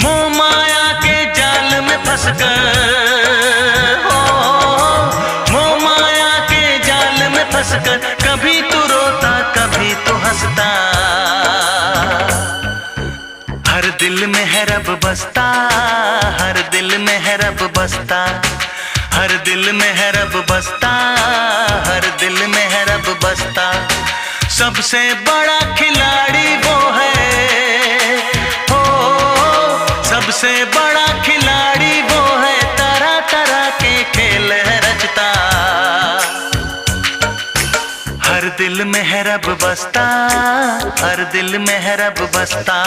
मोह माया के जाल में फंस कर हो, मोह माया के जाल में फंस कर कभी तू रोता कभी तू हंसता। हर दिल में है रब बसता, हर दिल में है रब बसता, हर दिल में है रब बसता, हर दिल में है रब बसता। सबसे बड़ा खिलाड़ी वो है हो, सबसे बड़ा खिलाड़ी वो है, तरह तरह के खेल है रचता। हर दिल में है रब बसता, हर दिल में है रब बसता।